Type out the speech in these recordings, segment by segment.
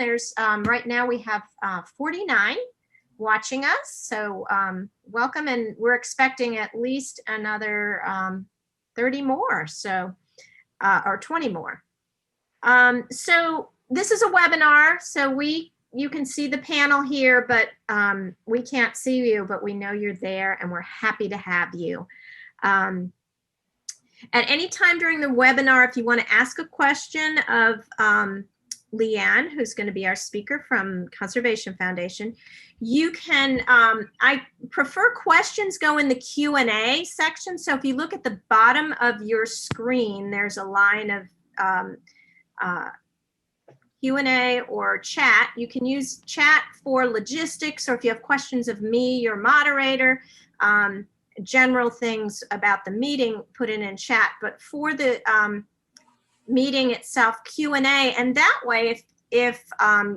There's right now we have 49 watching us. So welcome, and we're expecting at least another 30 more, so or 20 more. So this is a webinar, so you can see the panel here, but we can't see you, but we know you're there, and we're happy to have you. At any time during the webinar, if you want to ask a question of Leanne, who's going to be our speaker from Conservation Foundation, you can, I prefer questions go in the Q&A section. So if you look at the bottom of your screen, there's a line of Q&A or chat. You can use chat for logistics, or if you have questions of me, your moderator, general things about the meeting, put it in chat. But for the meeting itself, Q&A, and that way, if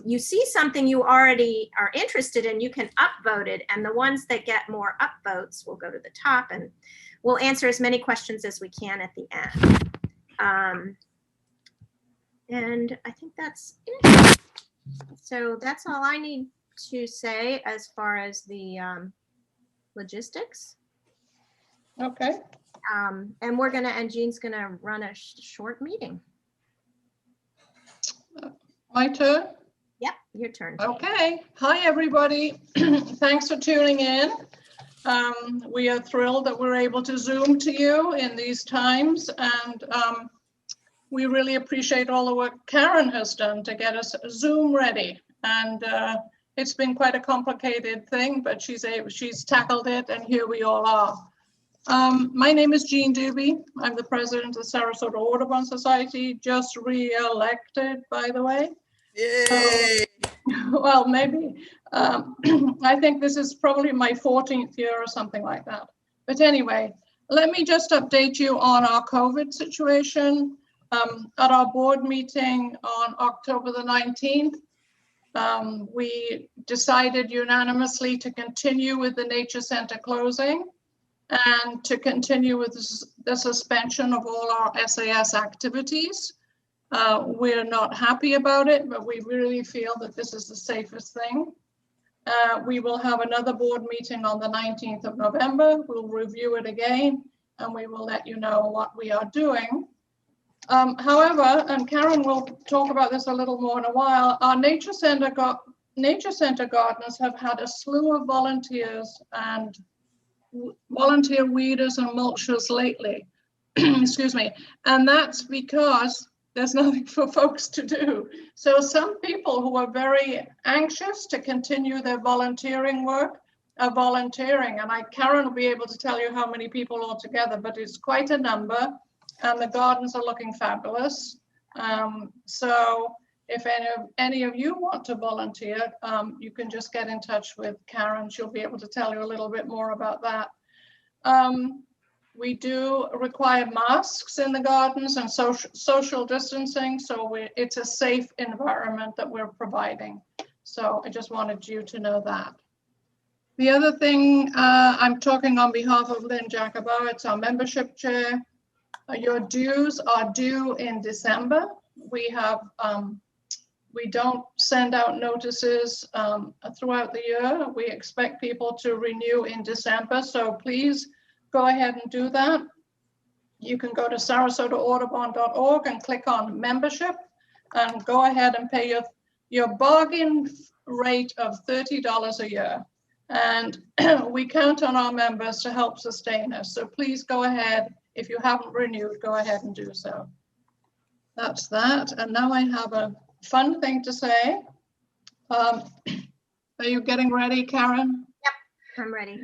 you see something you already are interested in, you can upvote it, and the ones that get more upvotes will go to the top, and we'll answer as many questions as we can at the end. And I think that's it. So that's all I need to say as far as the logistics. Okay. And we're gonna, and Jean's gonna run a short meeting. My turn? Yep, your turn. Okay. Hi, everybody. Thanks for tuning in. We are thrilled that we're able to Zoom to you in these times, and we really appreciate all the work Karen has done to get us Zoom ready. And it's been quite a complicated thing, but she's tackled it, and here we all are. My name is Jean Doobie. I'm the president of the Sarasota Audubon Society, just re-elected, by the way. Yay! Well, maybe. I think this is probably my 14th year or something like that. But anyway, let me just update you on our COVID situation. At our board meeting on October the 19th, we decided unanimously to continue with the Nature Center closing and to continue with the suspension of all our SAS activities. We're not happy about it, but we really feel that this is the safest thing. We will have another board meeting on the 19th of November. We'll review it again, and we will let you know what we are doing. However, and Karen will talk about this a little more in a while, our Nature Center gardeners have had a slew of volunteers and volunteer weeders and mulchers lately. Excuse me. And that's because there's nothing for folks to do. So some people who are very anxious to continue their volunteering work are volunteering. And Karen will be able to tell you how many people altogether, but it's quite a number. And the gardens are looking fabulous. So if any of you want to volunteer, you can just get in touch with Karen. She'll be able to tell you a little bit more about that. We do require masks in the gardens and social distancing, so it's a safe environment that we're providing. So I just wanted you to know that. The other thing, I'm talking on behalf of Lynn Jacobo, it's our membership chair. Your dues are due in December. We don't send out notices throughout the year. We expect people to renew in December, so please go ahead and do that. You can go to sarasotaAudubon.org and click on membership and go ahead and pay your bargain rate of $30 a year. And we count on our members to help sustain us. So please go ahead. If you haven't renewed, go ahead and do so. That's that. And now I have a fun thing to say. Are you getting ready, Karen? Yep, I'm ready.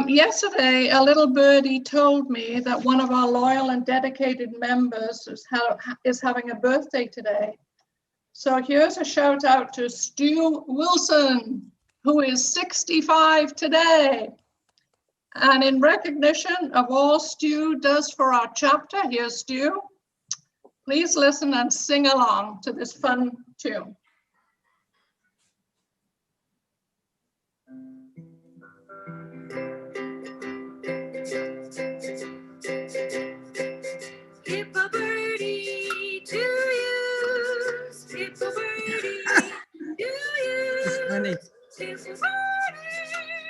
Yesterday, a little birdie told me that one of our loyal and dedicated members is having a birthday today. So here's a shout out to Stu Wilson, who is 65 today. And in recognition of all Stu does for our chapter, here's Stu. Please listen and sing along to this fun tune. Skip a birdie to you, skip a birdie Honey. Hippo birdie,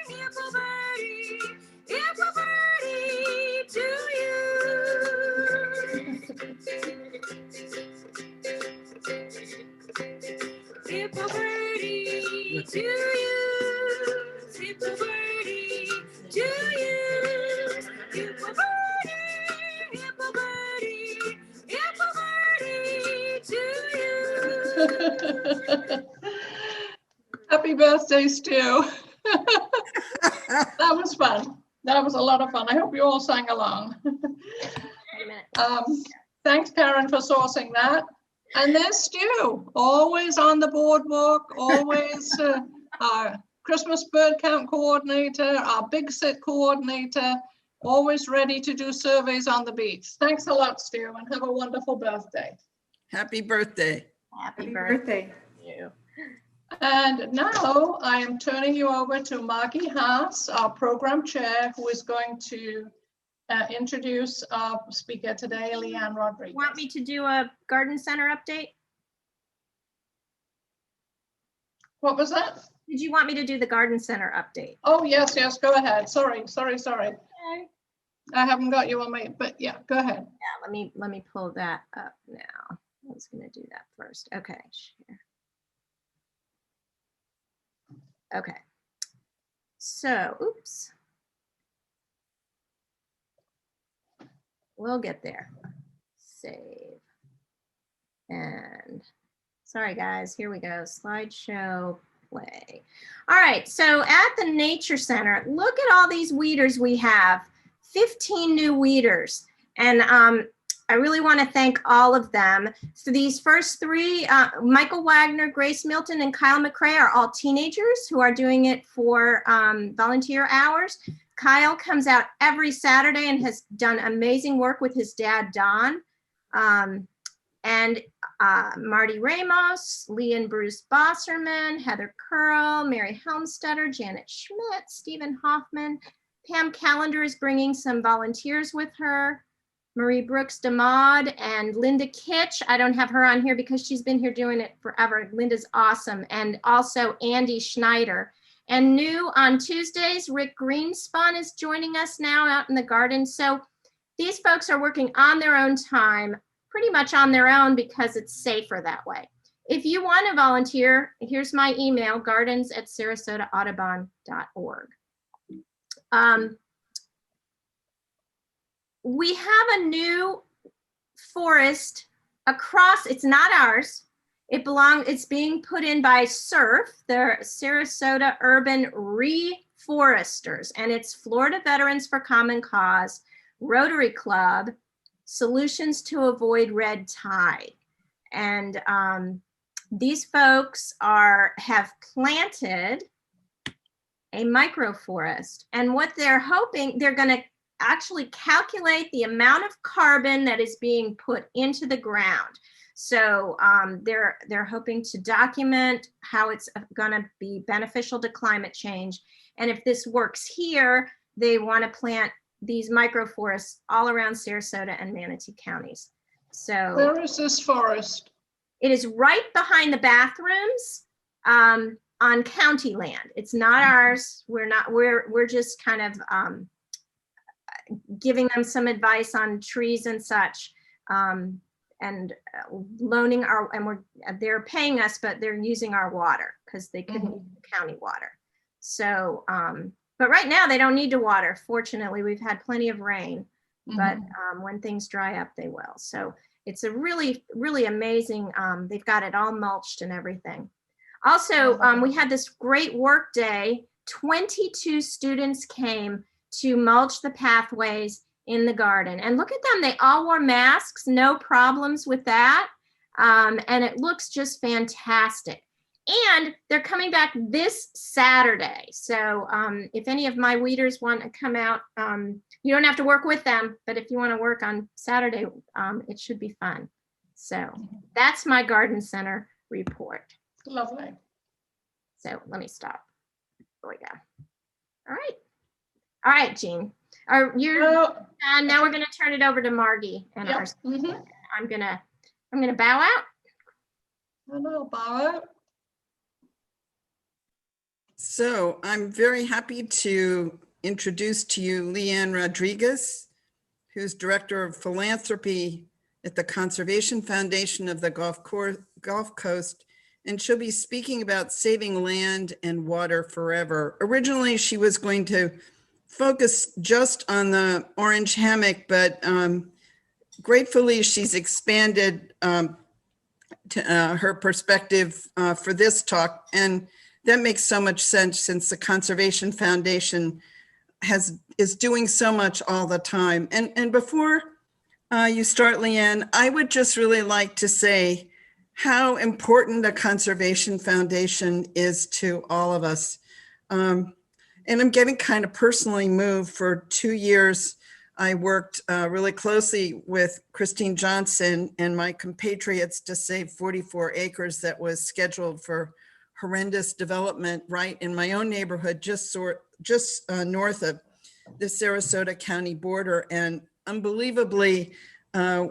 hippo birdie, hippo birdie to you. Hippo birdie to you. Hippo birdie to you. Hippo birdie, hippo birdie, hippo birdie to you. Happy birthday, Stu. That was fun. That was a lot of fun. I hope you all sang along. Wait a minute. Thanks, Karen, for sourcing that. And there's Stu, always on the boardwalk, always our Christmas bird count coordinator, our big sit coordinator, always ready to do surveys on the beach. Thanks a lot, Stu, and have a wonderful birthday. Happy birthday. Happy Happy birthday. birthday. And now I am turning you over to Margie Haas, our program chair, who is going to introduce our speaker today, Leanne Rodriguez. Want me to do a garden center update? What was that? Did you want me to do the garden center update? Oh, yes, go ahead. Sorry. Okay. I haven't got you on my, but yeah, go ahead. Yeah, let me pull that up now. I was gonna do that first. Okay, share. Okay. So, oops. We'll get there. Save. And sorry guys, here we go. Slideshow, play. All right, so at the Nature Center, look at all these weeders we have. 15 new weeders. And I really want to thank all of them. So these first three, Michael Wagner, Grace Milton, and Kyle McCrae are all teenagers who are doing it for volunteer hours. Kyle comes out every Saturday and has done amazing work with his dad, Don. And Marty Ramos, Lee and Bruce Bosserman, Heather Curl, Mary Helmstetter, Janet Schmidt, Stephen Hoffman. Pam Callender is bringing some volunteers with her. Marie Brooks DeMaude and Linda Kitch. I don't have her on here because she's been here doing it forever. Linda's awesome. And also Andy Schneider. And new on Tuesdays, Rick Greenspun is joining us now out in the garden. So these folks are working on their own time, pretty much on their own because it's safer that way. If you want to volunteer, here's my email, gardens@sarasotaaudubon.org. We have a new forest across, it's not ours. It's being put in by SURF, the Sarasota Urban Reforesters, and it's Florida Veterans for Common Cause, Rotary Club, Solutions to Avoid Red Tide. And these folks have planted a microforest. And what they're hoping, they're going to actually calculate the amount of carbon that is being put into the ground. So they're hoping to document how it's going to be beneficial to climate change. And if this works here, they want to plant these microforests all around Sarasota and Manatee counties. So Where is this forest? it is right behind the bathrooms on county land. It's not ours. We're just kind of giving them some advice on trees and such, and loaning they're paying us, but they're using our water because they couldn't use the county water. So, but right now they don't need to water. Fortunately, we've had plenty of rain, but when things dry up, they will. So it's a really, really amazing, they've got it all mulched and everything. Also, we had this great work day. 22 students came to mulch the pathways in the garden. And look at them, they all wore masks, no problems with that. And it looks just fantastic. And they're coming back this Saturday. So if any of my weeders want to come out, you don't have to work with them, but if you want to work on Saturday, it should be fun. So that's my garden center report. Lovely. So let me stop. There we go. All right. All right, Jean. Now we're going to turn it over to Margie and Yep. our. I'm gonna bow out. And I'll bow out. So I'm very happy to introduce to you Leanne Rodriguez, who's Director of Philanthropy at the Conservation Foundation of the Gulf Coast, and she'll be speaking about saving land and water forever. Originally, she was going to focus just on the Orange Hammock, but gratefully she's expanded her perspective for this talk. And that makes so much sense since the Conservation Foundation is doing so much all the time. And before you start, Leanne, I would just really like to say how important the Conservation Foundation is to all of us. And I'm getting kind of personally moved. For 2 years, I worked really closely with Christine Johnson and my compatriots to save 44 acres that was scheduled for horrendous development right in my own neighborhood, just north of the Sarasota County border. And unbelievably,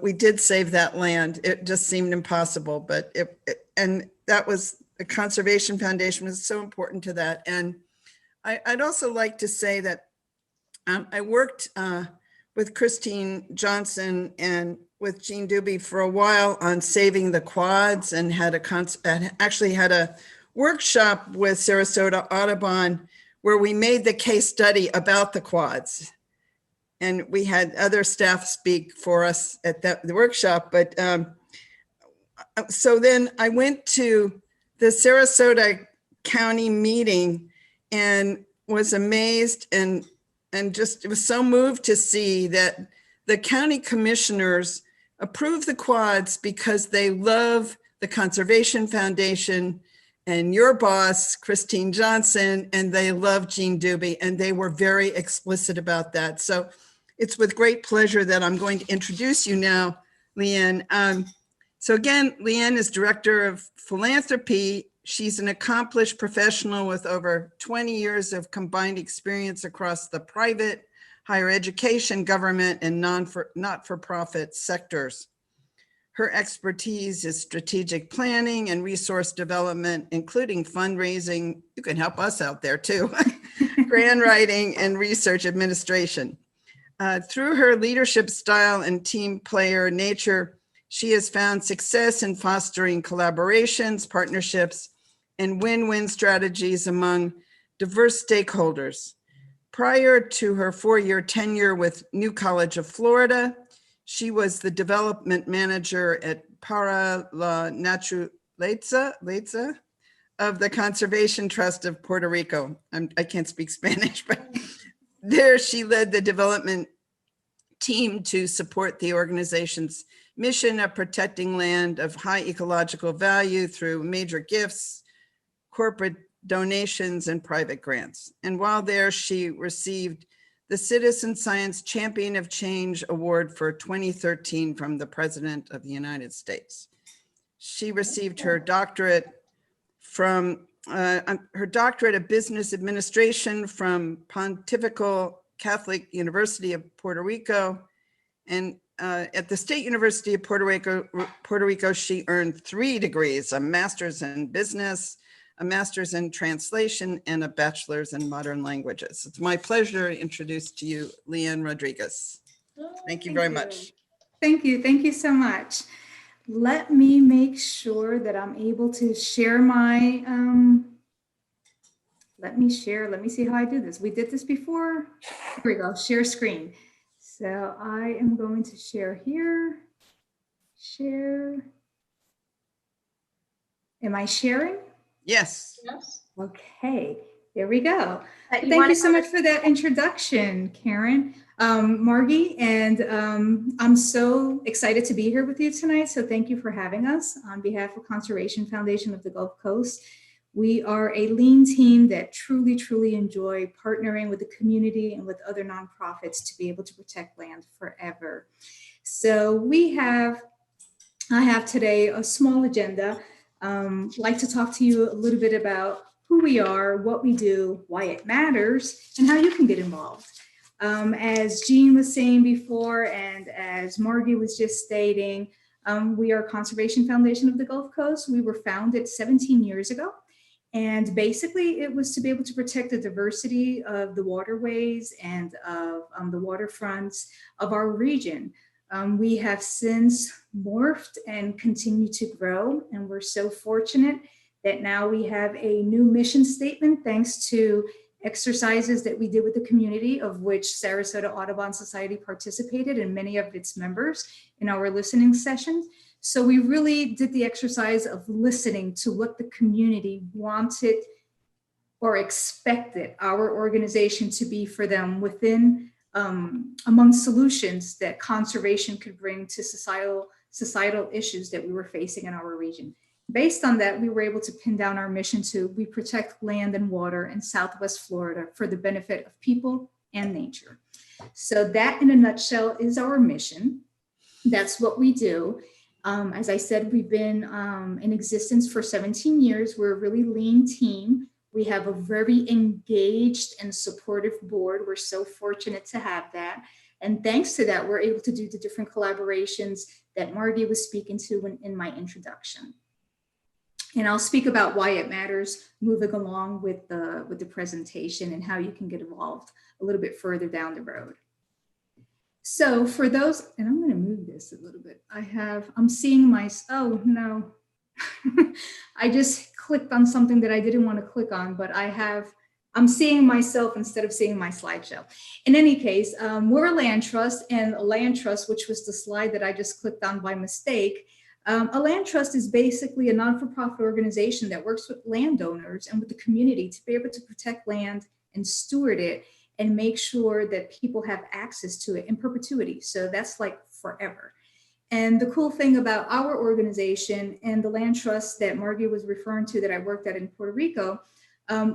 we did save that land. It just seemed impossible, but and that was the Conservation Foundation was so important to that. And I'd also like to say that I worked with Christine Johnson and with Jean Dubie for a while on saving the quads, and actually had a workshop with Sarasota Audubon where we made the case study about the quads. And we had other staff speak for us at the workshop. But so then I went to the Sarasota County meeting and was amazed and just was so moved to see that the county commissioners approved the quads because they love the Conservation Foundation and your boss, Christine Johnson, and they love Jean Dubie, and they were very explicit about that. So it's with great pleasure that I'm going to introduce you now, Leanne. So again, Leanne is Director of Philanthropy. She's an accomplished professional with over 20 years of combined experience across the private, higher education, government, and not-for-profit sectors. Her expertise is strategic planning and resource development, including fundraising. You can help us out there too. Grant writing and research administration. Through her leadership style and team player nature, she has found success in fostering collaborations, partnerships, and win-win strategies among diverse stakeholders. Prior to her 4-year tenure with New College of Florida, she was the development manager at Para la Naturaleza of the Conservation Trust of Puerto Rico. I can't speak Spanish, but there she led the development team to support the organization's mission of protecting land of high ecological value through major gifts, corporate donations, and private grants. And while there, she received the Citizen Science Champion of Change Award for 2013 from the President of the United States. She received her doctorate of Business Administration from Pontifical Catholic University of Puerto Rico. And at the State University of Puerto Rico, she earned 3 degrees, a master's in business, a master's in translation, and a bachelor's in modern languages. It's my pleasure to introduce to you Leanne Rodriguez. Thank you very much. Thank you. Thank you so much. Let me make sure that I'm able to share my, let me see how I do this. We did this before. Here we go, share screen. So I am going to share here, share. Am I sharing? Yes. Yes. Okay, there we go. You Thank you so much for that introduction, Karen, Margie, and I'm so excited to be here with you tonight. So thank you for having us on behalf of Conservation Foundation of the Gulf Coast. We are a lean team that truly enjoy partnering with the community and with other nonprofits to be able to protect land forever. So I have today a small agenda. Like to talk to you a little bit about who we are, what we do, why it matters, and how you can get involved. As Jean was saying before, and as Margie was just stating, we are Conservation Foundation of the Gulf Coast. We were founded 17 years ago. And basically it was to be able to protect the diversity of the waterways and of the waterfronts of our region. We have since morphed and continue to grow, and we're so fortunate that now we have a new mission statement thanks to exercises that we did with the community, of which Sarasota Audubon Society participated and many of its members in our listening sessions. So we really did the exercise of listening to what the community wanted or expected our organization to be for them within among solutions that conservation could bring to societal issues that we were facing in our region. Based on that, we were able to pin down our mission to we protect land and water in Southwest Florida for the benefit of people and nature. So that in a nutshell is our mission. That's what we do. As I said, we've been in existence for 17 years. We're a really lean team. We have a very engaged and supportive board. We're so fortunate to have that. And thanks to that, we're able to do the different collaborations that Margie was speaking to in my introduction. And I'll speak about why it matters moving along with the presentation and how you can get involved a little bit further down the road. So for those, and I'm going to move this a little bit. I'm seeing my, oh no, I just clicked on something that I didn't want to click on, but I'm seeing myself instead of seeing my slideshow. In any case, we're a land trust, and a land trust, which was the slide that I just clicked on by mistake. A land trust is basically a non-for-profit organization that works with landowners and with the community to be able to protect land and steward it and make sure that people have access to it in perpetuity. So that's like forever. And the cool thing about our organization and the land trust that Margie was referring to that I worked at in Puerto Rico,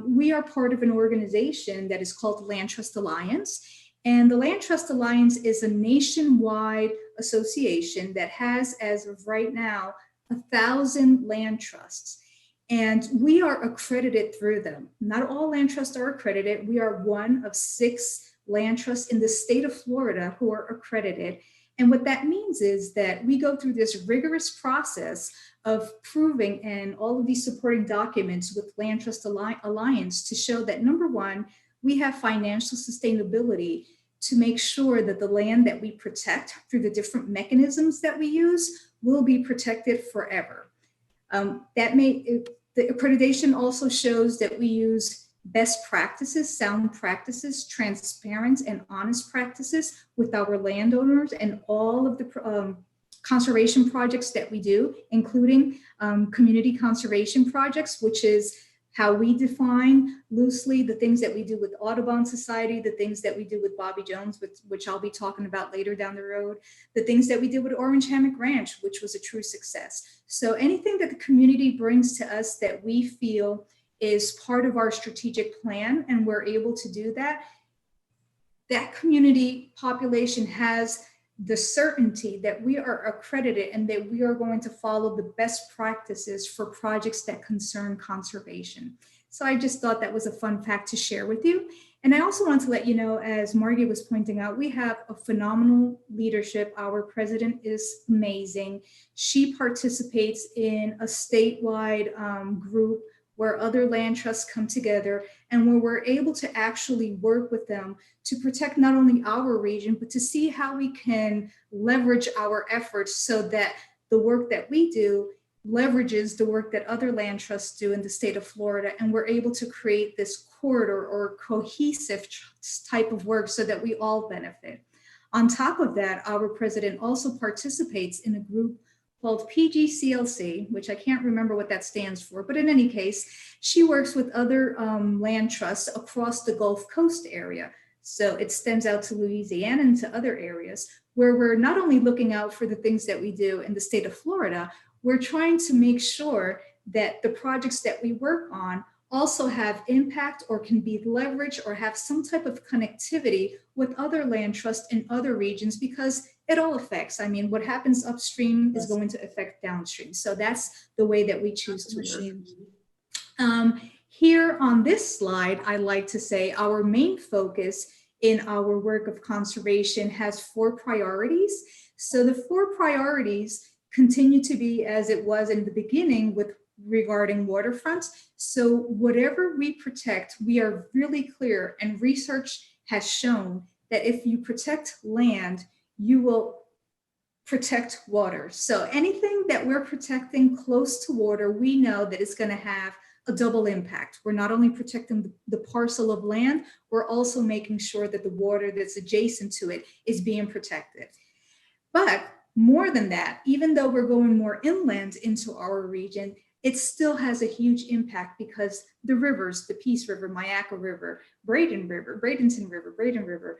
we are part of an organization that is called the Land Trust Alliance. And the Land Trust Alliance is a nationwide association that has, as of right now, 1,000 land trusts. And we are accredited through them. Not all land trusts are accredited. We are one of 6 land trusts in the state of Florida who are accredited. And what that means is that we go through this rigorous process of proving and all of these supporting documents with Land Trust Alliance to show that, number one, we have financial sustainability to make sure that the land that we protect through the different mechanisms that we use will be protected forever. The accreditation also shows that we use best practices, sound practices, transparent and honest practices with our landowners and all of the conservation projects that we do, including community conservation projects, which is how we define loosely the things that we do with Audubon Society, the things that we do with Bobby Jones, which I'll be talking about later down the road, the things that we did with Orange Hammock Ranch, which was a true success. So anything that the community brings to us that we feel is part of our strategic plan and we're able to do that, that community population has the certainty that we are accredited and that we are going to follow the best practices for projects that concern conservation. So I just thought that was a fun fact to share with you. And I also want to let you know, as Margie was pointing out, we have a phenomenal leadership. Our president is amazing. She participates in a statewide group where other land trusts come together and where we're able to actually work with them to protect not only our region, but to see how we can leverage our efforts so that the work that we do leverages the work that other land trusts do in the state of Florida. And we're able to create this corridor or cohesive type of work so that we all benefit. On top of that, our president also participates in a group called PGCLC, which I can't remember what that stands for, but in any case, she works with other land trusts across the Gulf Coast area. So it extends out to Louisiana and to other areas where we're not only looking out for the things that we do in the state of Florida, we're trying to make sure that the projects that we work on also have impact or can be leveraged or have some type of connectivity with other land trusts in other regions, because it all affects. I mean, what happens upstream is going to affect downstream. So that's the way that we choose to work. Here on this slide, I like to say our main focus in our work of conservation has 4 priorities. So the 4 priorities continue to be as it was in the beginning with regarding waterfronts. So whatever we protect, we are really clear, and research has shown that if you protect land, you will protect water. So anything that we're protecting close to water, we know that it's going to have a double impact. We're not only protecting the parcel of land, we're also making sure that the water that's adjacent to it is being protected. But more than that, even though we're going more inland into our region, it still has a huge impact because the rivers, the Peace River, Myakka River, Bradenton River,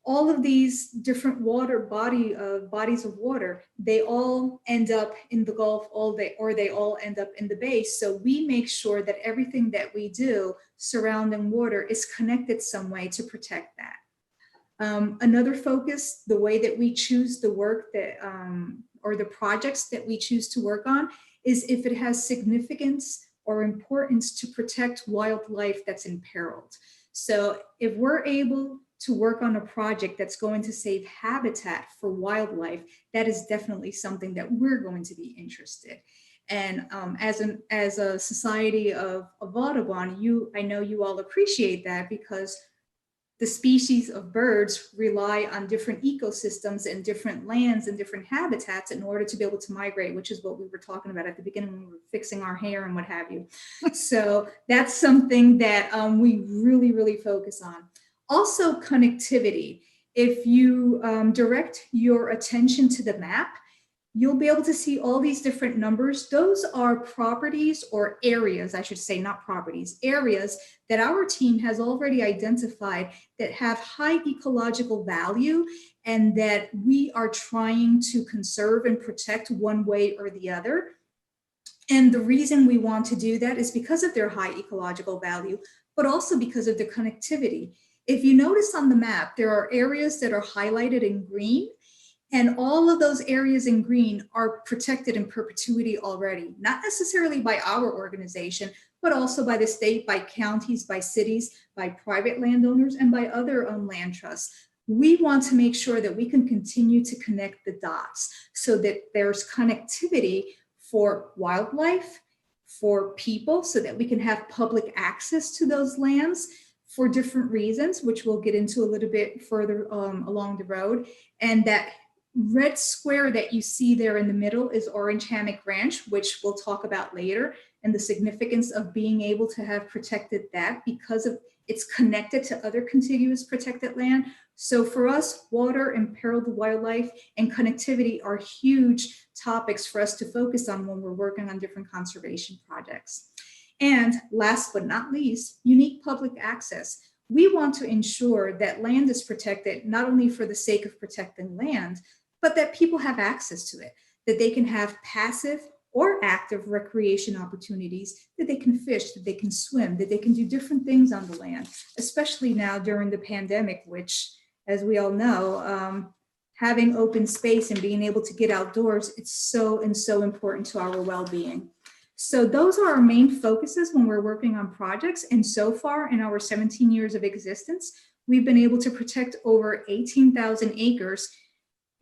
all of these different water bodies of water, they all end up in the Gulf or they all end up in the bay. So we make sure that everything that we do surrounding water is connected some way to protect that. Another focus, the way that we choose the work that, or the projects that we choose to work on, is if it has significance or importance to protect wildlife that's imperiled. So if we're able to work on a project that's going to save habitat for wildlife, that is definitely something that we're going to be interested. And as a society of Audubon, I know you all appreciate that, because the species of birds rely on different ecosystems and different lands and different habitats in order to be able to migrate, which is what we were talking about at the beginning when we were fixing our hair and what have you. So that's something that we really, really focus on. Also, connectivity. If you direct your attention to the map, you'll be able to see all these different numbers. Those are properties, or areas, I should say, not properties, areas that our team has already identified that have high ecological value and that we are trying to conserve and protect one way or the other. And the reason we want to do that is because of their high ecological value, but also because of their connectivity. If you notice on the map, there are areas that are highlighted in green, and all of those areas in green are protected in perpetuity already, not necessarily by our organization, but also by the state, by counties, by cities, by private landowners, and by other land trusts. We want to make sure that we can continue to connect the dots so that there's connectivity for wildlife, for people, so that we can have public access to those lands for different reasons, which we'll get into a little bit further along the road. And that red square that you see there in the middle is Orange Hammock Ranch, which we'll talk about later, and the significance of being able to have protected that because of it's connected to other contiguous protected land. So for us, water, imperiled wildlife, and connectivity are huge topics for us to focus on when we're working on different conservation projects. And last but not least, unique public access. We want to ensure that land is protected, not only for the sake of protecting land, but that people have access to it, that they can have passive or active recreation opportunities, that they can fish, that they can swim, that they can do different things on the land, especially now during the pandemic, which, as we all know, having open space and being able to get outdoors, it's so important to our well-being. So those are our main focuses when we're working on projects. And so far in our 17 years of existence, we've been able to protect over 18,000 acres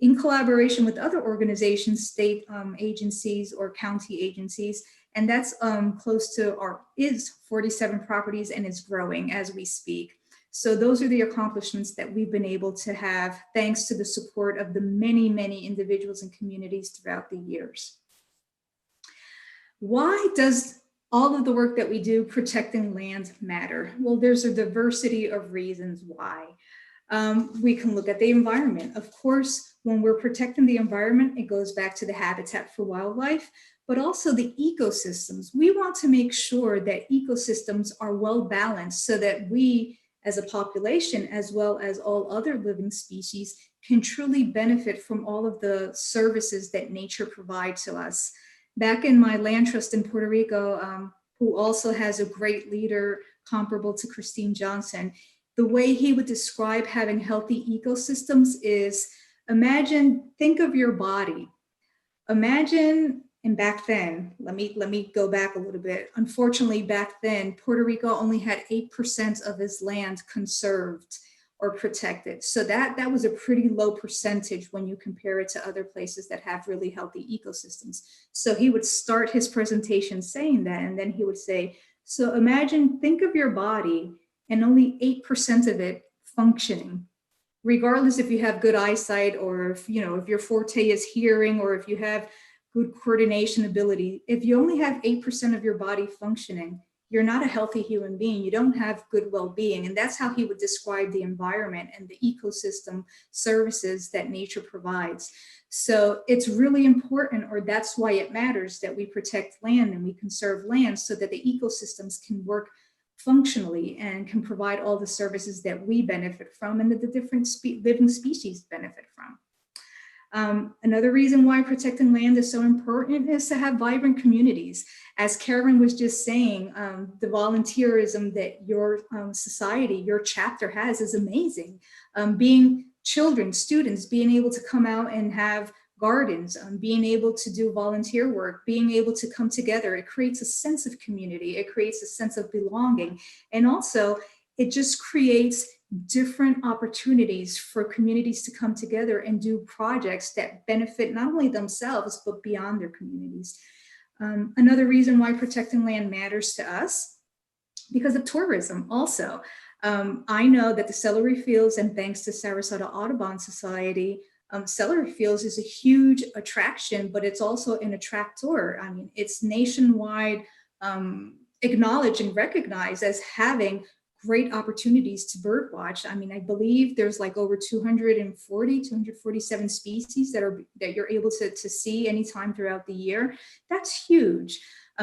in collaboration with other organizations, state agencies or county agencies. And that's close to is 47 properties, and is growing as we speak. So those are the accomplishments that we've been able to have thanks to the support of the many, many individuals and communities throughout the years. Why does all of the work that we do protecting land matter? Well, there's a diversity of reasons why. We can look at the environment. Of course, when we're protecting the environment, it goes back to the habitat for wildlife, but also the ecosystems. We want to make sure that ecosystems are well balanced so that we, as a population, as well as all other living species, can truly benefit from all of the services that nature provides to us. Back in my land trust in Puerto Rico, who also has a great leader comparable to Christine Johnson, the way he would describe having healthy ecosystems is, think of your body. Imagine, and back then, let me go back a little bit. Unfortunately, back then, Puerto Rico only had 8% of its land conserved. or protected. So that was a pretty low percentage when you compare it to other places that have really healthy ecosystems. So he would start his presentation saying that, and then he would say, so imagine, think of your body and only 8% of it functioning, regardless if you have good eyesight or if your forte is hearing or if you have good coordination ability. If you only have 8% of your body functioning, you're not a healthy human being. You don't have good well-being. And that's how he would describe the environment and the ecosystem services that nature provides. So it's really important, or that's why it matters, that we protect land and we conserve land so that the ecosystems can work functionally and can provide all the services that we benefit from and that the different living species benefit from. Another reason why protecting land is so important is to have vibrant communities. As Karen was just saying, the volunteerism that your society, your chapter has is amazing. Being children, students, being able to come out and have gardens, being able to do volunteer work, being able to come together, it creates a sense of community, it creates a sense of belonging. And also, it just creates different opportunities for communities to come together and do projects that benefit not only themselves, but beyond their communities. Another reason why protecting land matters to us, because of tourism also. I know that the Celery Fields, and thanks to Sarasota Audubon Society, Celery Fields is a huge attraction, but it's also an attractor. I mean, it's nationwide acknowledged and recognized as having great opportunities to bird watch. I mean, I believe there's like over 247 species that you're able to see anytime throughout the year. That's huge.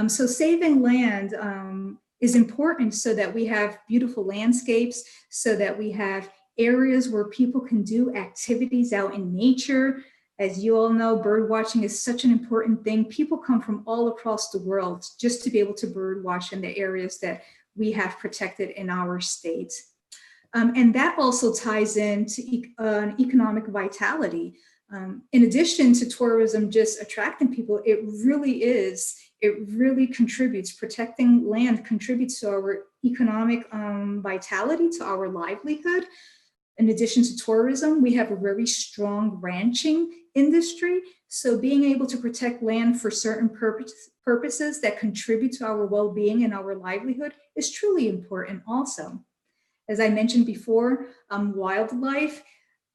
So saving land is important so that we have beautiful landscapes, so that we have areas where people can do activities out in nature. As you all know, bird watching is such an important thing. People come from all across the world just to be able to bird watch in the areas that we have protected in our state. And that also ties into economic vitality. In addition to tourism just attracting people, it really contributes, protecting land contributes to our economic vitality, to our livelihood. In addition to tourism, we have a very strong ranching industry. So being able to protect land for certain purposes that contribute to our well-being and our livelihood is truly important also. As I mentioned before, wildlife,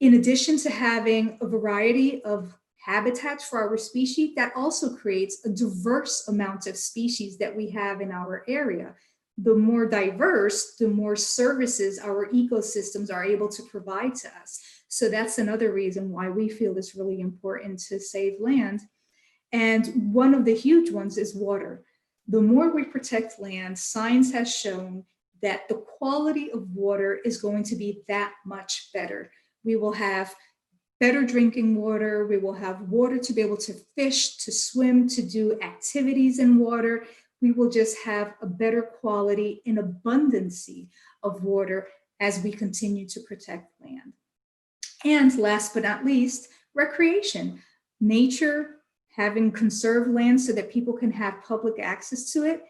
in addition to having a variety of habitats for our species, that also creates a diverse amount of species that we have in our area. The more diverse, the more services our ecosystems are able to provide to us. So that's another reason why we feel it's really important to save land. And one of the huge ones is water. The more we protect land, science has shown that the quality of water is going to be that much better. We will have better drinking water. We will have water to be able to fish, to swim, to do activities in water. We will just have a better quality and abundancy of water as we continue to protect land. And last but not least, recreation. Nature, having conserved land so that people can have public access to it,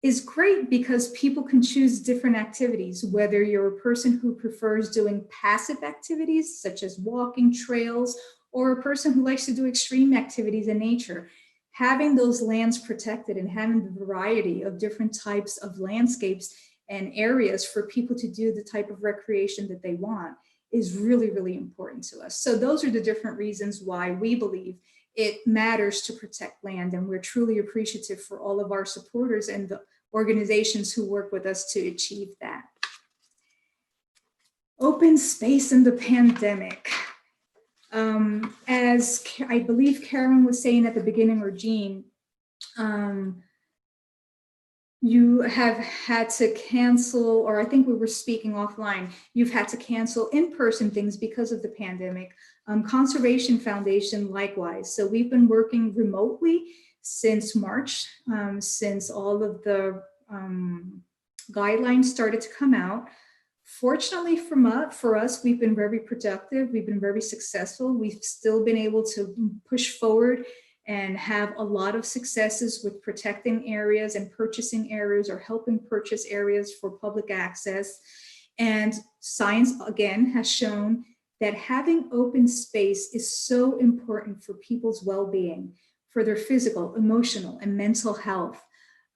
is great because people can choose different activities, whether you're a person who prefers doing passive activities such as walking trails, or a person who likes to do extreme activities in nature. Having those lands protected and having the variety of different types of landscapes and areas for people to do the type of recreation that they want is really, really important to us. So those are the different reasons why we believe it matters to protect land, and we're truly appreciative for all of our supporters and the organizations who work with us to achieve that. Open space in the pandemic. As I believe Karen was saying at the beginning, or Jean, you have had to cancel, or I think we were speaking offline, you've had to cancel in-person things because of the pandemic. Conservation Foundation likewise. So we've been working remotely since March, since all of the guidelines started to come out. Fortunately for us, we've been very productive. We've been very successful. We've still been able to push forward and have a lot of successes with protecting areas and purchasing areas or helping purchase areas for public access. And science, again, has shown that having open space is so important for people's well-being, for their physical, emotional, and mental health.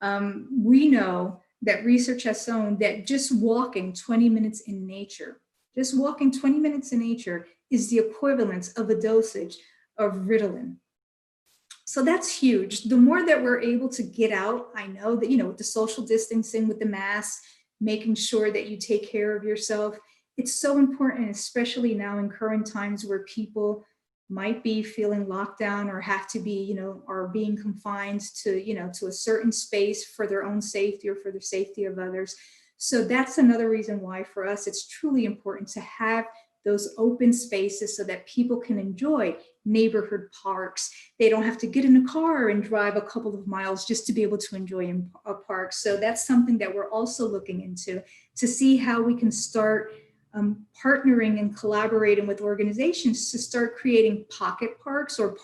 We know that research has shown that just walking 20 minutes in nature, just walking 20 minutes in nature is the equivalent of a dosage of Ritalin. So that's huge. The more that we're able to get out, I know that, with the social distancing, with the masks, making sure that you take care of yourself, it's so important, especially now in current times where people might be feeling locked down or have to be, are being confined to, to a certain space for their own safety or for the safety of others. So that's another reason why for us, it's truly important to have those open spaces so that people can enjoy neighborhood parks. They don't have to get in a car and drive a couple of miles just to be able to enjoy a park. So that's something that we're also looking into to see how we can start partnering and collaborating with organizations to start creating pocket parks or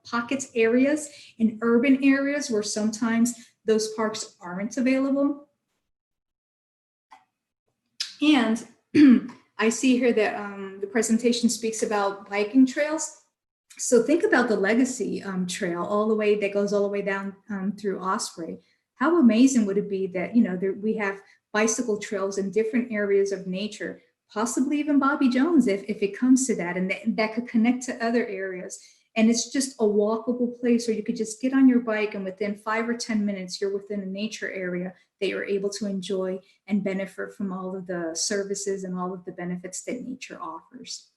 pockets areas in urban areas where sometimes those parks aren't available. And I see here that the presentation speaks about biking trails. So think about the Legacy Trail all the way that goes all the way down through Osprey. How amazing would it be that, we have bicycle trails in different areas of nature, possibly even Bobby Jones if it comes to that, and that could connect to other areas. And it's just a walkable place where you could just get on your bike and within 5 or 10 minutes, you're within a nature area that you're able to enjoy and benefit from all of the services and all of the benefits that nature offers.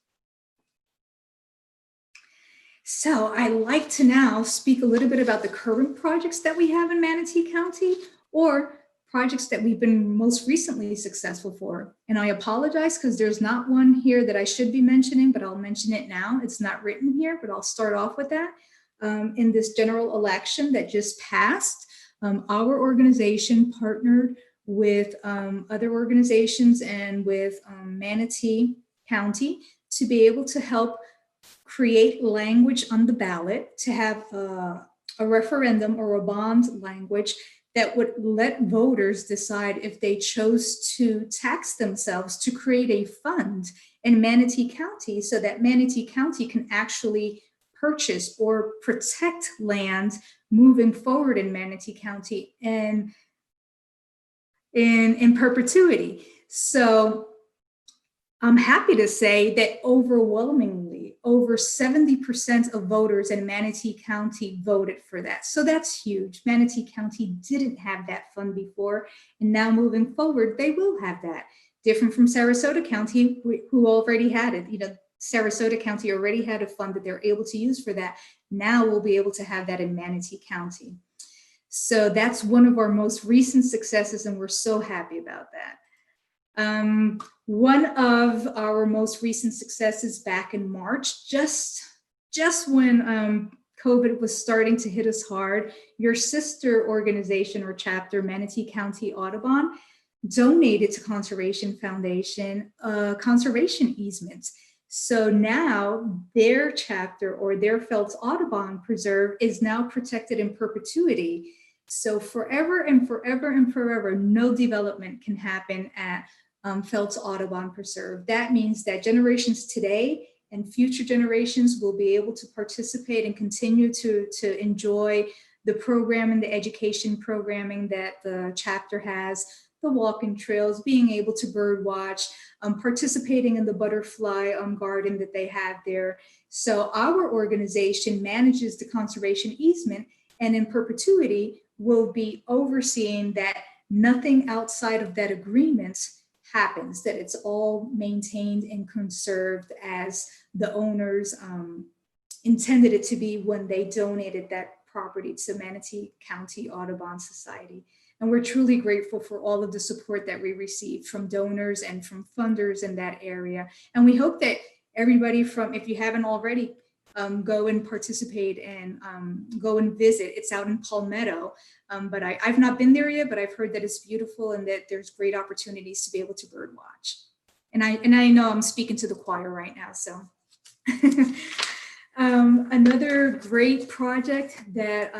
So I'd like to now speak a little bit about the current projects that we have in Manatee County, or projects that we've been most recently successful for. And I apologize because there's not one here that I should be mentioning, but I'll mention it now. It's not written here, but I'll start off with that. In this general election that just passed, our organization partnered with other organizations and with Manatee County to be able to help create language on the ballot, to have a referendum or a bond language that would let voters decide if they chose to tax themselves to create a fund in Manatee County so that Manatee County can actually purchase or protect land moving forward in Manatee County and in perpetuity. So I'm happy to say that overwhelmingly, over 70% of voters in Manatee County voted for that. So that's huge. Manatee County didn't have that fund before, and now moving forward, they will have that. Different from Sarasota County, who already had it. Sarasota County already had a fund that they're able to use for that. Now we'll be able to have that in Manatee County. So that's one of our most recent successes, and we're so happy about that. One of our most recent successes back in March, just when COVID was starting to hit us hard, your sister organization or chapter, Manatee County Audubon, donated to Conservation Foundation conservation easements. So now their chapter or their Phelps Audubon Preserve is now protected in perpetuity. So forever and forever and forever, no development can happen at Phelps Audubon Preserve. That means that generations today and future generations will be able to participate and continue to enjoy the program and the education programming that the chapter has, the walking trails, being able to bird watch, participating in the butterfly garden that they have there. So our organization manages the conservation easement, and in perpetuity will be overseeing that nothing outside of that agreement happens, that it's all maintained and conserved as the owners intended it to be when they donated that property to Manatee County Audubon Society. And we're truly grateful for all of the support that we received from donors and from funders in that area. And we hope that everybody if you haven't already, go and participate and go and visit. It's out in Palmetto, but I've not been there yet, but I've heard that it's beautiful and that there's great opportunities to be able to bird watch. And I know I'm speaking to the choir right now, so. Another great project that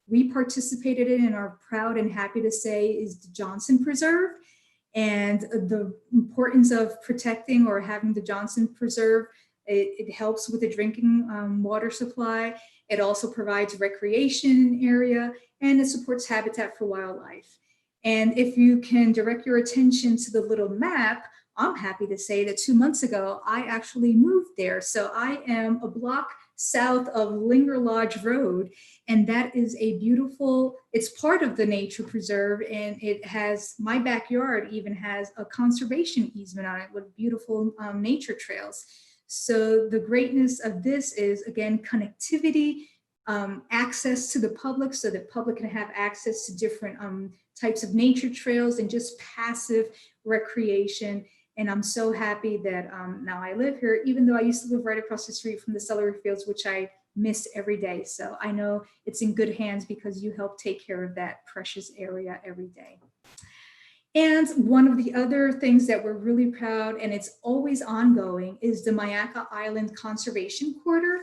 we participated in and are proud and happy to say is the Johnson Preserve. and the importance of protecting or having the Johnson Preserve. It helps with the drinking water supply. It also provides recreation area, and it supports habitat for wildlife. And if you can direct your attention to the little map, I'm happy to say that 2 months ago, I actually moved there. So I am a block south of Linger Lodge Road, and that is a beautiful, it's part of the nature preserve, and it has, my backyard even has a conservation easement on it with beautiful nature trails. So the greatness of this is, again, connectivity, access to the public so that public can have access to different types of nature trails and just passive recreation. And I'm so happy that now I live here, even though I used to live right across the street from the Celery Fields, which I miss every day. So I know it's in good hands because you help take care of that precious area every day. And one of the other things that we're really proud, and it's always ongoing, is the Myakka Island Conservation Corridor.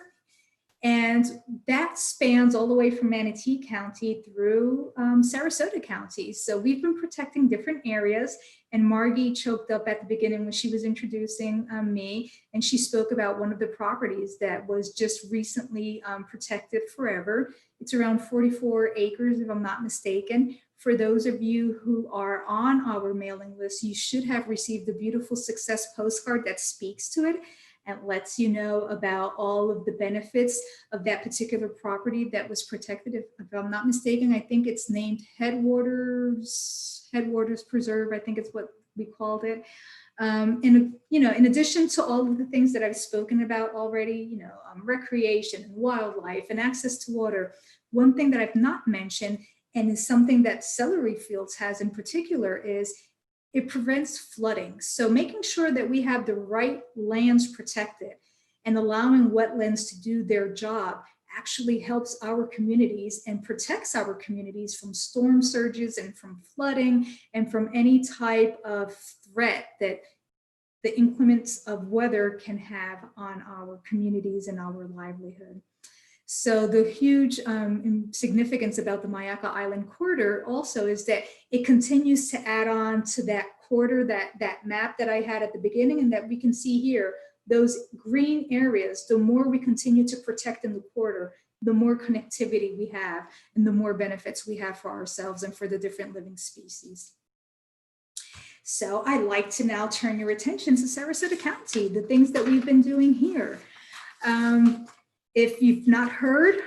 And that spans all the way from Manatee County through Sarasota County. So we've been protecting different areas, and Margie choked up at the beginning when she was introducing me, and she spoke about one of the properties that was just recently protected forever. It's around 44 acres, if I'm not mistaken. For those of you who are on our mailing list, you should have received a beautiful success postcard that speaks to it and lets you know about all of the benefits of that particular property that was protected. If I'm not mistaken, I think it's named Headwaters Preserve. I think it's what we called it. And in addition to all of the things that I've spoken about already, recreation and wildlife and access to water, one thing that I've not mentioned, and is something that Celery Fields has in particular, is it prevents flooding. So making sure that we have the right lands protected and allowing wetlands to do their job actually helps our communities and protects our communities from storm surges and from flooding and from any type of threat that the inclements of weather can have on our communities and our livelihood. So the huge significance about the Myakka Island corridor also is that it continues to add on to that corridor, that map that I had at the beginning, and that we can see here, those green areas. The more we continue to protect in the corridor, the more connectivity we have and the more benefits we have for ourselves and for the different living species. So I'd like to now turn your attention to Sarasota County, the things that we've been doing here. If you've not heard,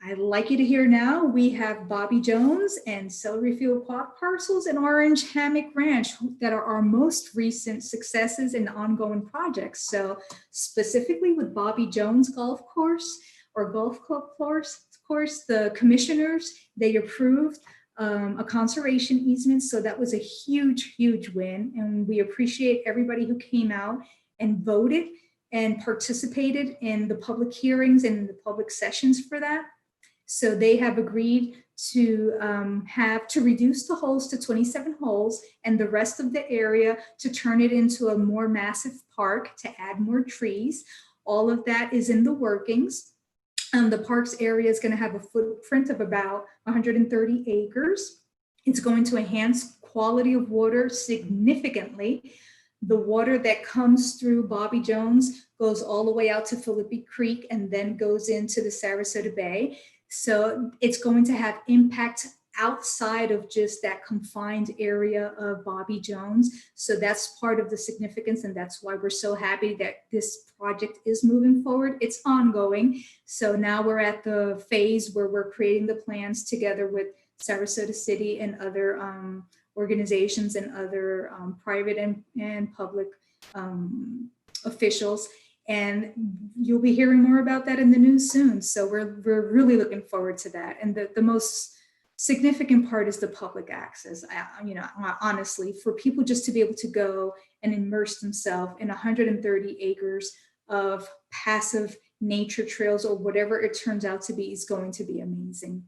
I'd like you to hear now. We have Bobby Jones and Celery Field Quad parcels and Orange Hammock Ranch that are our most recent successes and ongoing projects. So specifically with Bobby Jones Golf Course or Golf Club course, the commissioners, they approved a conservation easement. So that was a huge, huge win. And we appreciate everybody who came out and voted and participated in the public hearings and the public sessions for that. So they have agreed to reduce the holes to 27 holes and the rest of the area to turn it into a more massive park to add more trees. All of that is in the workings. The parks area is going to have a footprint of about 130 acres. It's going to enhance quality of water significantly. The water that comes through Bobby Jones goes all the way out to Philippi Creek and then goes into the Sarasota Bay. So it's going to have impact outside of just that confined area of Bobby Jones. So that's part of the significance, and that's why we're so happy that this project is moving forward. It's ongoing. So now we're at the phase where we're creating the plans together with Sarasota City and other organizations and other private and public officials. And you'll be hearing more about that in the news soon. So we're really looking forward to that. And the most significant part is the public access. Honestly, for people just to be able to go and immerse themselves in 130 acres of passive nature trails or whatever it turns out to be is going to be amazing.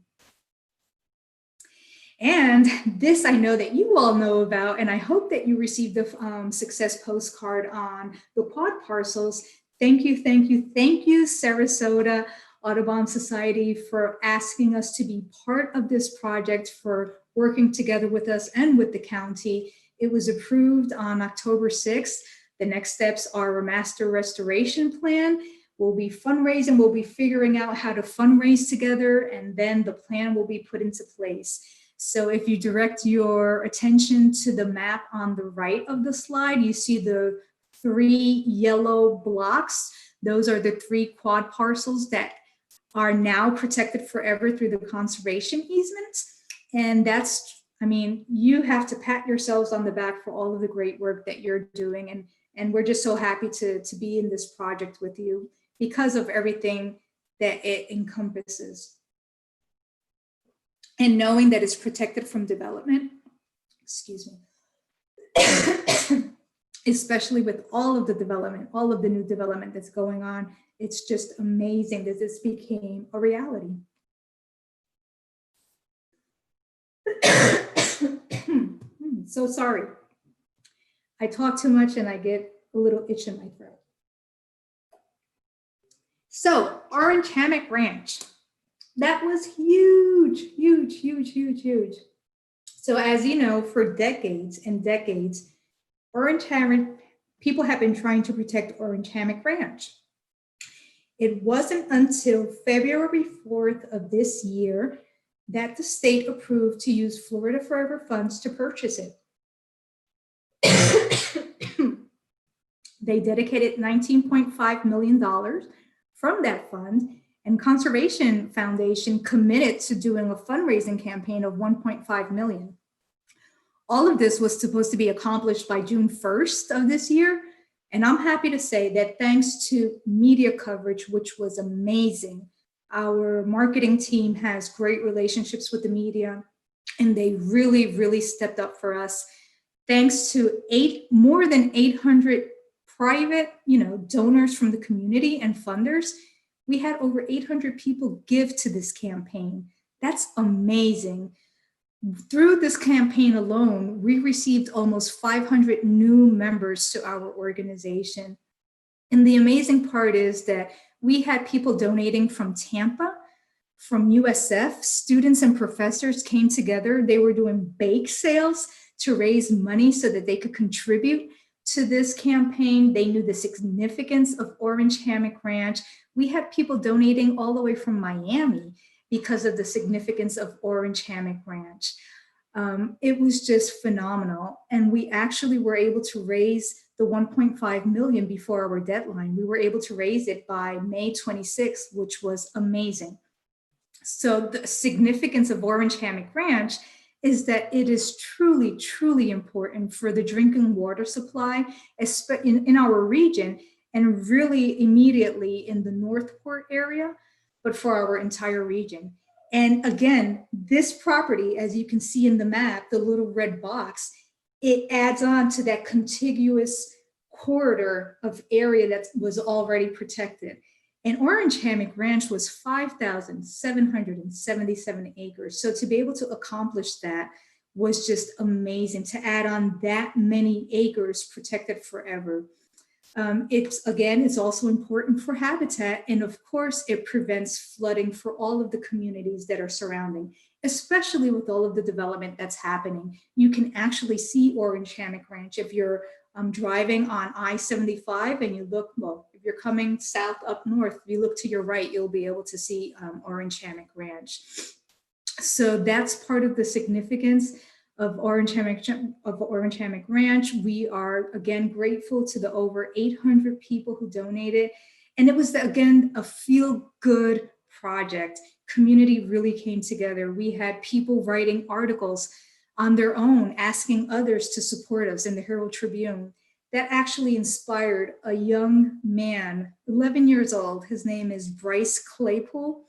And this I know that you all know about, and I hope that you received the success postcard on the quad parcels. Thank you, thank you, thank you, Sarasota Audubon Society, for asking us to be part of this project, for working together with us and with the county. It was approved on October 6th. The next steps are a master restoration plan. We'll be fundraising, we'll be figuring out how to fundraise together, and then the plan will be put into place. So if you direct your attention to the map on the right of the slide, you see the 3 yellow blocks. Those are the 3 quad parcels that are now protected forever through the conservation easements. And that's, I mean, you have to pat yourselves on the back for all of the great work that you're doing. And we're just so happy to be in this project with you because of everything that it encompasses. And knowing that it's protected from development, excuse me, especially with all of the development, all of the new development that's going on, it's just amazing that this became a reality. So sorry. I talk too much and I get a little itch in my throat. So Orange Hammock Ranch, that was huge, huge, huge, huge, huge. So as you know, for decades and decades, Orange Hammock, people have been trying to protect Orange Hammock Ranch. It wasn't until February 4th of this year that the state approved to use Florida Forever funds to purchase it. They dedicated $19.5 million from that fund, and Conservation Foundation committed to doing a fundraising campaign of $1.5 million. All of this was supposed to be accomplished by June 1st of this year. And I'm happy to say that thanks to media coverage, which was amazing, our marketing team has great relationships with the media, and they really, really stepped up for us. Thanks to more than 800 private, donors from the community and funders, we had over 800 people give to this campaign. That's amazing. Through this campaign alone, we received almost 500 new members to our organization. And the amazing part is that we had people donating from Tampa, from USF. Students and professors came together. They were doing bake sales to raise money so that they could contribute to this campaign. They knew the significance of Orange Hammock Ranch. We had people donating all the way from Miami because of the significance of Orange Hammock Ranch. It was just phenomenal. And we actually were able to raise the 1.5 million before our deadline. We were able to raise it by May 26th, which was amazing. So the significance of Orange Hammock Ranch is that it is truly, truly important for the drinking water supply in our region, and really immediately in the Northport area, but for our entire region. And again, this property, as you can see in the map, the little red box, it adds on to that contiguous corridor of area that was already protected. And Orange Hammock Ranch was 5,777 acres. So to be able to accomplish that was just amazing, to add on that many acres protected forever. It's also important for habitat. And of course, it prevents flooding for all of the communities that are surrounding, especially with all of the development that's happening. You can actually see Orange Hammock Ranch if you're driving on I-75 and you look, well, if you're coming south up north, if you look to your right, you'll be able to see Orange Hammock Ranch. So that's part of the significance of Orange Hammock Ranch. We are again grateful to the over 800 people who donated. And it was again a feel-good project. Community really came together. We had people writing articles on their own, asking others to support us in the Herald Tribune. That actually inspired a young man, 11 years old. His name is Bryce Claypool.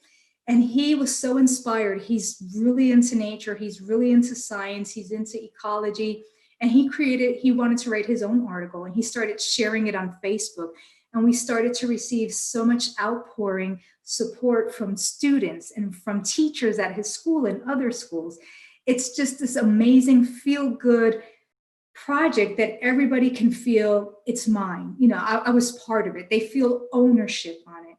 And he was so inspired. He's really into nature. He's really into science. He's into ecology. And he wanted to write his own article, and he started sharing it on Facebook. And we started to receive so much outpouring support from students and from teachers at his school and other schools. It's just this amazing feel-good project that everybody can feel it's mine. I was part of it. They feel ownership on it.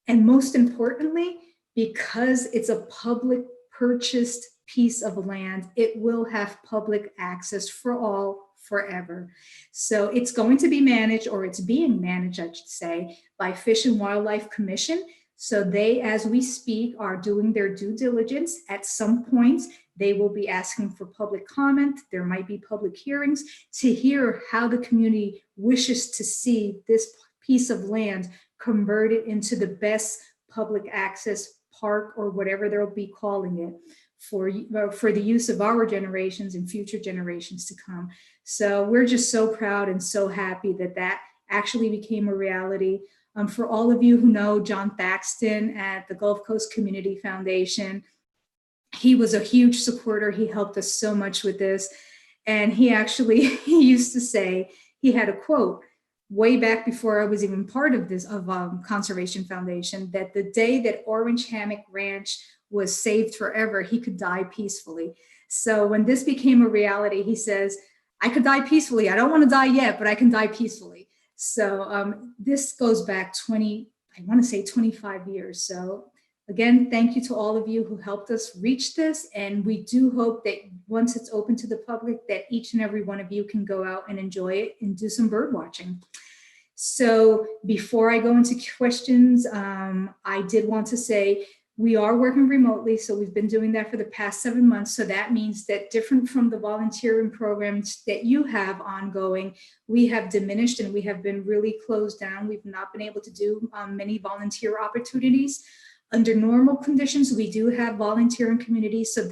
And most importantly, because it's a public purchased piece of land, it will have public access for all forever. So it's going to be managed, or it's being managed, I should say, by Fish and Wildlife Commission. So they, as we speak, are doing their due diligence. At some point, they will be asking for public comment. There might be public hearings to hear how the community wishes to see this piece of land converted into the best public access park, or whatever they'll be calling it, for the use of our generations and future generations to come. So we're just so proud and so happy that that actually became a reality. For all of you who know John Thaxton at the Gulf Coast Community Foundation, he was a huge supporter. He helped us so much with this. And he used to say, he had a quote way back before I was even part of this, Conservation Foundation, that the day that Orange Hammock Ranch was saved forever, he could die peacefully. So when this became a reality, he says, I could die peacefully. I don't want to die yet, but I can die peacefully. So this goes back 25 years. So again, thank you to all of you who helped us reach this. And we do hope that once it's open to the public, that each and every one of you can go out and enjoy it and do some bird watching. So before I go into questions, I did want to say, we are working remotely, so we've been doing that for the past 7 months. So that means that, different from the volunteering programs that you have ongoing, we have diminished and we have been really closed down. We've not been able to do many volunteer opportunities. Under normal conditions, we do have volunteering communities, so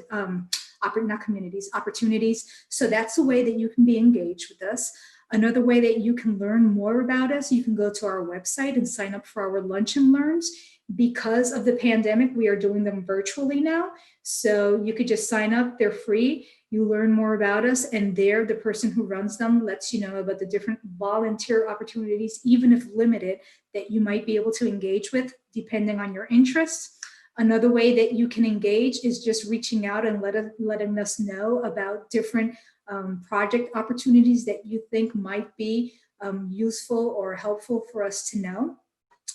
opportunities. So that's a way that you can be engaged with us. Another way that you can learn more about us, you can go to our website and sign up for our lunch and learns. Because of the pandemic, we are doing them virtually now. So you could just sign up, they're free. You learn more about us, and there, the person who runs them lets you know about the different volunteer opportunities, even if limited, that you might be able to engage with depending on your interests. Another way that you can engage is just reaching out and letting us know about different project opportunities that you think might be useful or helpful for us to know.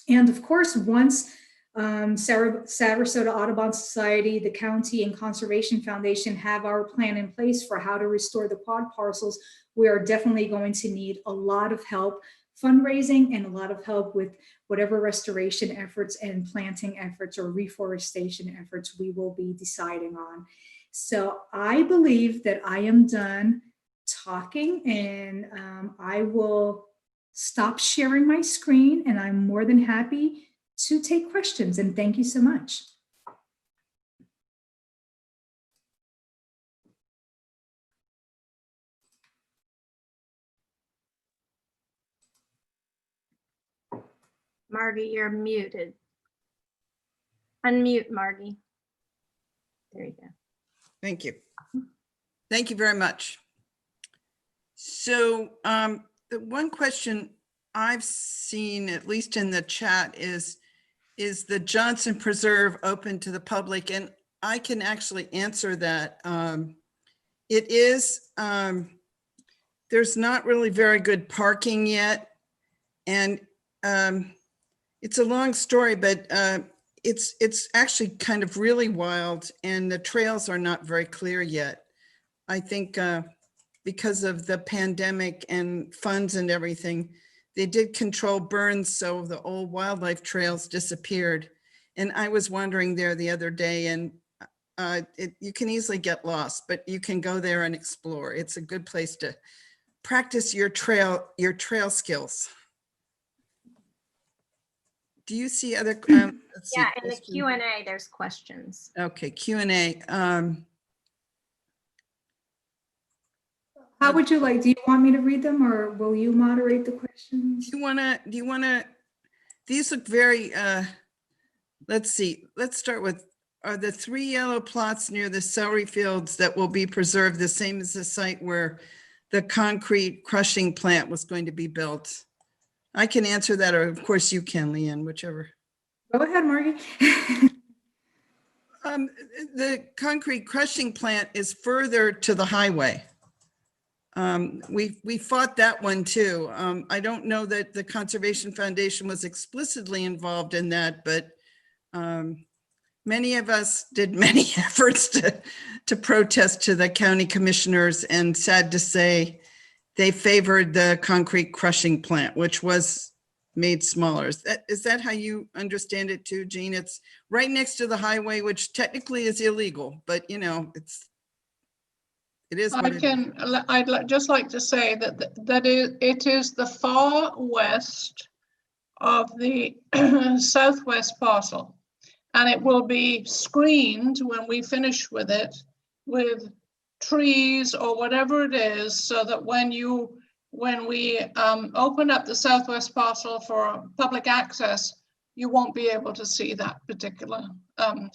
And of course, once Sarasota Audubon Society, the county, and Conservation Foundation have our plan in place for how to restore the quad parcels, we are definitely going to need a lot of help fundraising and a lot of help with whatever restoration efforts and planting efforts or reforestation efforts we will be deciding on. So I believe that I am done talking, and I will stop sharing my screen, and I'm more than happy to take questions, and thank you so much. Margie, you're muted. Unmute, Margie. There you go. Thank you. Thank you very much. So the one question I've seen, at least in the chat, is the Johnson Preserve open to the public? And I can actually answer that. It is, there's not really very good parking yet. And it's a long story, but it's actually kind of really wild, and the trails are not very clear yet. I think because of the pandemic and funds and everything, they did control burns, so the old wildlife trails disappeared. And I was wandering there the other day, and you can easily get lost, but you can go there and explore. It's a good place to practice your trail skills. Do you see other? Let's see, Yeah, in the Q&A, there's questions. Okay, Q&A. How would you like? Do you want me to read them, or will you moderate the questions? Do you wanna, these look very, let's see, let's start with, are the 3 yellow plots near the celery fields that will be preserved the same as the site where the concrete crushing plant was going to be built? I can answer that, or of course you can, Leanne, whichever. Go ahead, Margie. The concrete crushing plant is further to the highway. We fought that one too. I don't know that the Conservation Foundation was explicitly involved in that, but Many of us did many efforts to protest to the county commissioners, and sad to say, they favored the concrete crushing plant, which was made smaller. Is that how you understand it too, Jean? It's right next to the highway, which technically is illegal, but you know, it is what it is. I'd just like to say it is the far west of the southwest parcel, and it will be screened when we finish with it with trees or whatever it is, so that when we open up the southwest parcel for public access, you won't be able to see that particular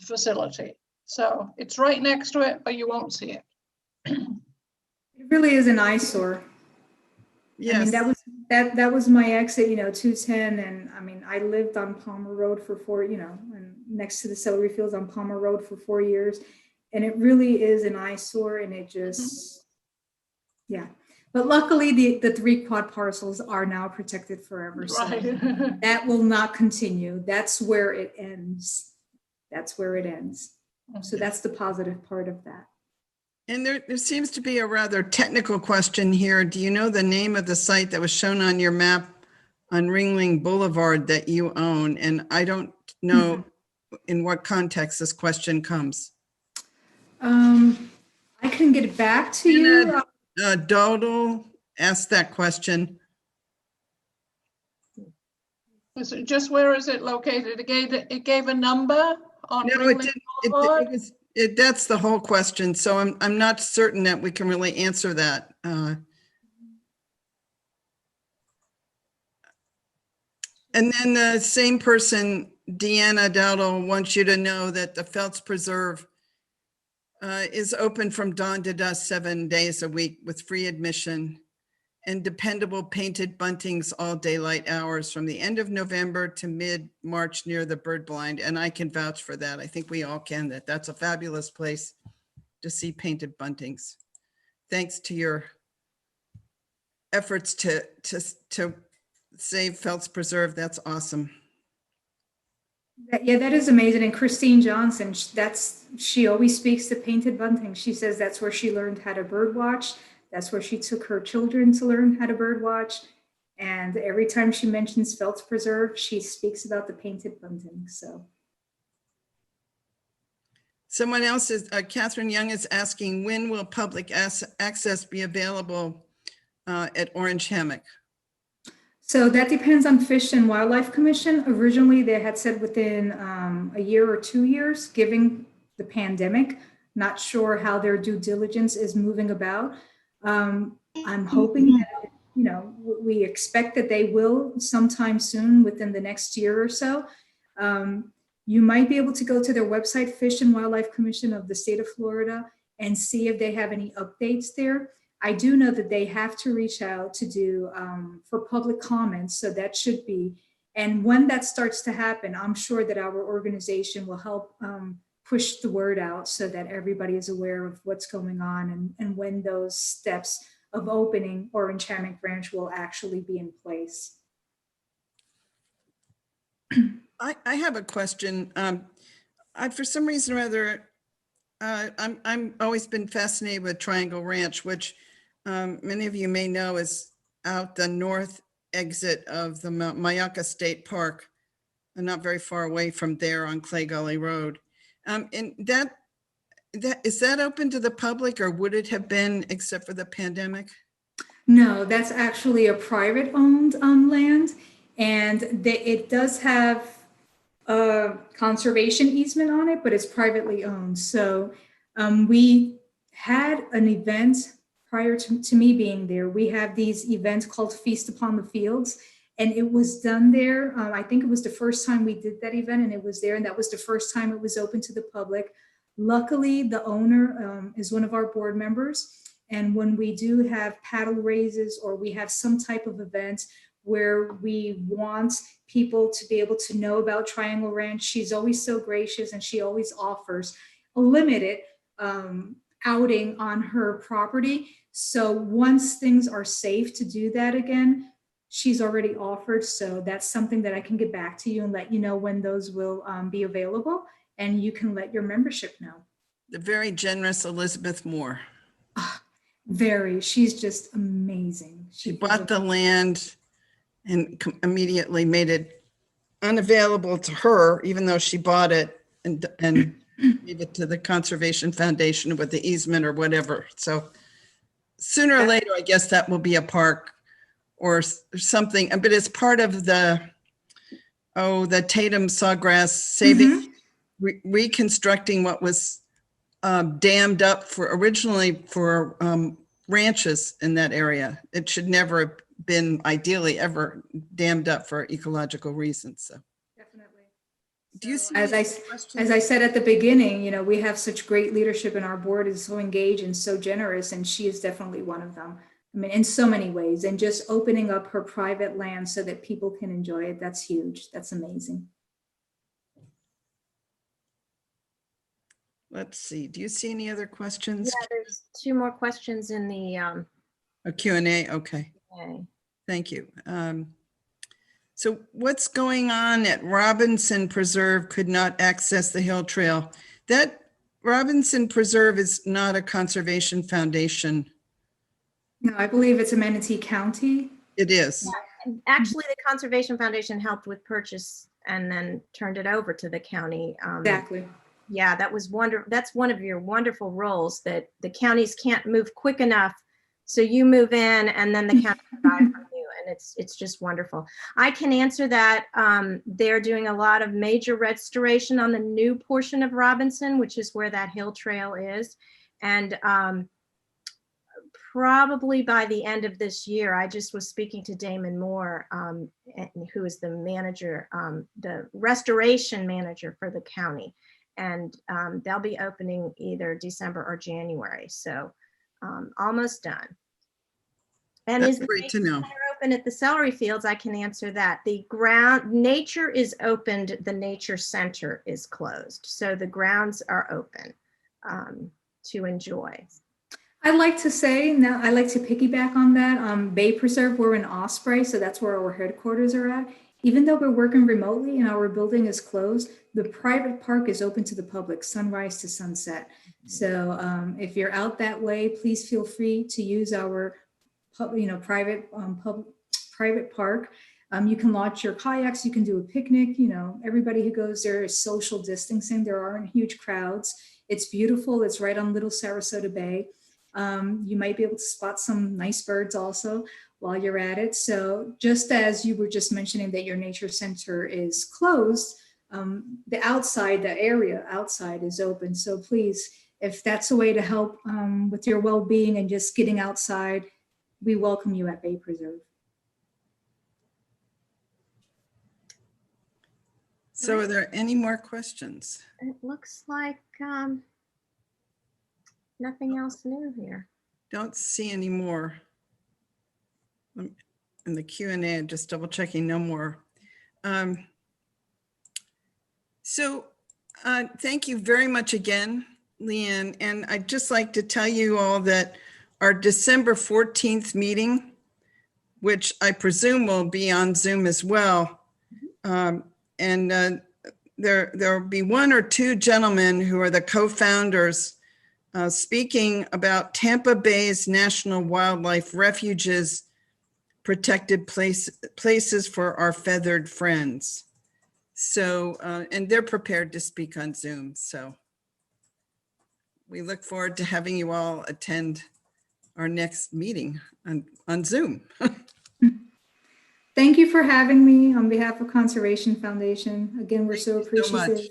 facility. So it's right next to it, but you won't see it. It really is an eyesore. Yes. I mean, that was my exit, 210. And I mean, I lived on Palmer Road for and next to the Celery Fields on Palmer Road for 4 years. And it really is an eyesore, and it just, yeah. But luckily the 3 quad parcels are now protected forever. So Right. that will not continue. That's where it ends. So that's the positive part of that. And there seems to be a rather technical question here. Do you know the name of the site that was shown on your map on Ringling Boulevard that you own? And I don't know in what context this question comes. I can get back to you. Dodal asked that question. Is it just, where is it located? It gave a number on No, Ringling Boulevard? That's the whole question. So I'm not certain that we can really answer that. And then the same person, Deanna Dowdle, wants you to know that the Phelps Preserve is open from dawn to dusk 7 days a week with free admission and dependable painted buntings all daylight hours from the end of November to mid-March near the bird blind. And I can vouch for that. I think we all can, that's a fabulous place to see painted buntings. Thanks to your efforts to save Phelps Preserve. That's awesome. Yeah, that is amazing. And Christine Johnson, she always speaks to painted bunting. She says that's where she learned how to bird watch. That's where she took her children to learn how to bird watch. And every time she mentions Phelps Preserve, she speaks about the painted bunting. So. Someone else is, Catherine Young is asking, when will public access be available at Orange Hammock? So that depends on Fish and Wildlife Commission. Originally, they had said within a year or 2 years, given the pandemic. Not sure how their due diligence is moving about. I'm hoping that, we expect that they will sometime soon within the next year or so. You might be able to go to their website, Fish and Wildlife Commission of the state of Florida, and see if they have any updates there. I do know that they have to reach out to do for public comments, so that should be. And when that starts to happen, I'm sure that our organization will help push the word out so that everybody is aware of what's going on and when those steps of opening Orange Hammock Ranch will actually be in place. I have a question. For some reason or other, I'm always been fascinated with Triangle Ranch, which many of you may know is out the north exit of the Mayaka State Park, and not very far away from there on Clay Gully Road. And is that open to the public, or would it have been except for the pandemic? No, that's actually a private owned land, and it does have a conservation easement on it, but it's privately owned. So we had an event prior to me being there. We have these events called Feast Upon the Fields, and it was done there. I think it was the first time we did that event, and it was there, and that was the first time it was open to the public. Luckily, the owner is one of our board members, and when we do have paddle raises or we have some type of event where we want people to be able to know about Triangle Ranch, she's always so gracious, and she always offers a limited outing on her property. So once things are safe to do that again, she's already offered. So that's something that I can get back to you and let you know when those will be available. and you can let your membership know. The very generous Elizabeth Moore. She's just amazing. She bought the land and immediately made it unavailable to her, even though she bought it and gave it to the Conservation Foundation with the easement or whatever. So sooner or later, I guess that will be a park or something, but it's part of the Tatum Sawgrass saving, reconstructing what was dammed up originally for ranches in that area. It should never have been ideally ever dammed up for ecological reasons. So definitely. Do you see as I said at the beginning, we have such great leadership, and our board is so engaged and so generous, and she is definitely one of them. I mean, in so many ways, and just opening up her private land so that people can enjoy it. That's huge. That's amazing. Let's see. Do you see any other questions? Yeah, there's 2 more questions in the A Q&A. Okay. okay. Thank you. So what's going on at Robinson Preserve could not access the hill trail? That Robinson Preserve is not a conservation foundation. No, I believe it's a Manatee County. It is. Yeah. Actually, the Conservation Foundation helped with purchase and then turned it over to the county. Exactly. Yeah, that was wonderful. That's one of your wonderful roles, that the counties can't move quick enough. So you move in and then the county can buy from you. And it's just wonderful. I can answer that. They're doing a lot of major restoration on the new portion of Robinson, which is where that hill trail is. And probably by the end of this year, I just was speaking to Damon Moore, who is the manager, the restoration manager for the county. And they'll be opening either December or January. So almost done. And That's is the great to know. open at the Celery Fields? I can answer that. The ground, nature is opened, the nature center is closed. So the grounds are open to enjoy. I'd like to say, now I like to piggyback on that. Bay Preserve, we're in Osprey, so that's where our headquarters are at. Even though we're working remotely and our building is closed, the private park is open to the public, sunrise to sunset. So if you're out that way, please feel free to use our private park. You can launch your kayaks, you can do a picnic, everybody who goes there is social distancing. There aren't huge crowds. It's beautiful. It's right on Little Sarasota Bay. You might be able to spot some nice birds also while you're at it. So just as you were just mentioning that your nature center is closed, the area outside is open. So please, if that's a way to help with your well-being and just getting outside, we welcome you at Bay Preserve. So are there any more questions? It looks like nothing else new here. Don't see any more. In the Q&A, I'm just double checking, no more. Thank you very much again, Leanne. And I'd just like to tell you all that our December 14th meeting, which I presume will be on Zoom as well. There will be 1 or 2 gentlemen who are the co-founders speaking about Tampa Bay's National Wildlife Refuges, protected places for our feathered friends. So, and they're prepared to speak on Zoom. So we look forward to having you all attend our next meeting on Zoom. Thank you for having me on behalf of Conservation Foundation. Again, we're so appreciative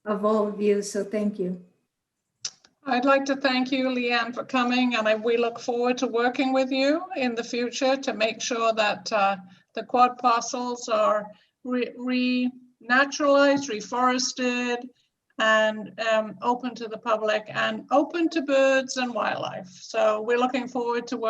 of all of you. So thank you. I'd like to thank you, Leanne, for coming, and we look forward to working with you in the future to make sure that the quad parcels are renaturalized, reforested, and open to the public and open to birds and wildlife. So we're looking forward to working